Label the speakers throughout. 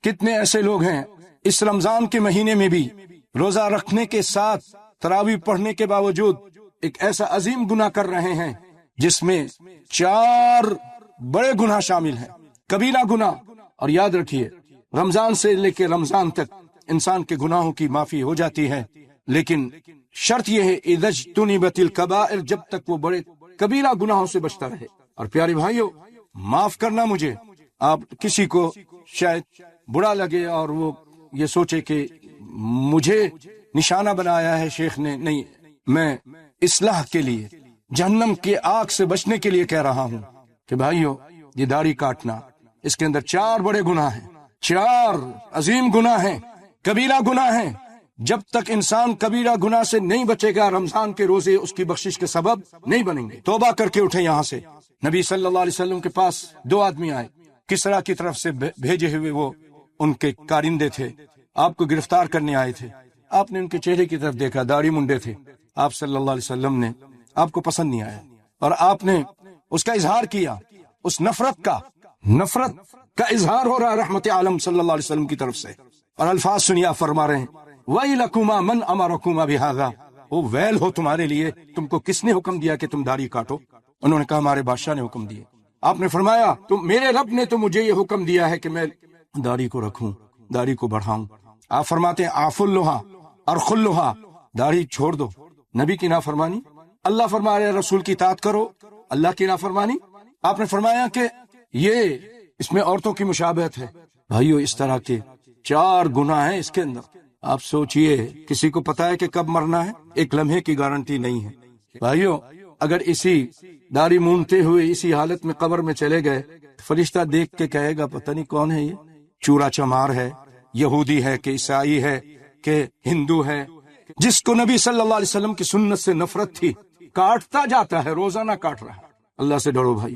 Speaker 1: کتنے ایسے لوگ ہیں اس رمضان کے مہینے میں بھی روزہ رکھنے کے ساتھ تراویح پڑھنے کے باوجود ایک ایسا عظیم گناہ کر رہے ہیں جس میں 4 بڑے گناہ شامل ہیں، کبیرہ گناہ۔ اور یاد رکھیے رمضان سے لے کے رمضان تک انسان کے گناہوں کی معافی ہو جاتی ہے، لیکن شرط یہ ہے اذا اجتنبت الکبائر، جب تک وہ بڑے کبیرہ گناہوں سے بچتا رہے۔ اور پیارے بھائیو، معاف کرنا مجھے، آپ کسی کو شاید برا لگے اور وہ یہ سوچے کہ مجھے نشانہ بنایا ہے شیخ نے، نہیں، میں اصلاح کے لیے، جہنم کے آگ سے بچنے کے لیے کہہ رہا ہوں کہ بھائیو یہ داڑھی کاٹنا، اس کے اندر 4 بڑے گناہ ہیں، 4 عظیم گناہ ہیں، کبیرہ گناہ ہیں۔ جب تک انسان کبیرہ گناہ سے نہیں بچے گا رمضان کے روزے اس کی بخشش کے سبب نہیں بنیں گے۔ توبہ کر کے اٹھے یہاں سے۔ نبی صلی اللہ علیہ وسلم کے پاس 2 آدمی آئے، کسرا کی طرف سے بھیجے ہوئے، وہ ان کے کارندے تھے، آپ کو گرفتار کرنے آئے تھے۔ آپ نے ان کے چہرے کی طرف دیکھا، داڑھی منڈے تھے، آپ صلی اللہ علیہ وسلم نے آپ کو پسند نہیں آیا اور آپ نے اس کا اظہار کیا، اس نفرت کا اظہار ہو رہا ہے رحمت عالم صلی اللہ علیہ وسلم کی طرف سے۔ اور الفاظ سنیا فرما رہے ہیں وَيْلَكُمَا مَنْ أَمَرَكُمَا بِهَذَا، وہ ویل ہو تمہارے لیے، تم کو کس نے حکم دیا کہ تم داڑھی کاٹو؟ انہوں نے کہا ہمارے بادشاہ نے حکم دیا۔ آپ نے فرمایا میرے رب نے تو مجھے یہ حکم دیا ہے کہ میں داڑھی کو رکھوں، داڑھی کو بڑھاؤں۔ آپ فرماتے ہیں آف اللہا ارخلہا، داڑھی چھوڑ دو، نبی کی نافرمانی، اللہ فرما رہے رسول کی اطاعت کرو، اللہ کی نافرمانی۔ آپ نے فرمایا کہ یہ اس میں عورتوں کی مشابہت ہے۔ بھائیو اس طرح کے 4 گناہ ہیں اس کے اندر۔ آپ سوچئے کسی کو پتا ہے کہ کب مرنا ہے؟ ایک لمحے کی گارنٹی نہیں ہے۔ بھائیو اگر اسی داڑھی مونتے ہوئے اسی حالت میں قبر میں چلے گئے، فرشتہ دیکھ کے کہے گا پتہ نہیں کون ہے، یہ چورا چمار ہے، یہودی ہے کہ عیسائی ہے کہ ہندو ہے، جس کو نبی صلی اللہ علیہ وسلم کی سنت سے نفرت تھی، کاٹتا جاتا ہے، روزانہ کاٹ رہا ہے۔ اللہ سے ڈرو بھائی۔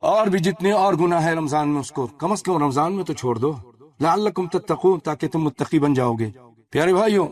Speaker 1: اور بھی جتنے اور گناہ ہے رمضان میں، اس کو کم از کم رمضان میں تو چھوڑ دو، لعلکم تتقون، تاکہ تم متقی بن جاؤ گے۔ پیارے بھائیوں،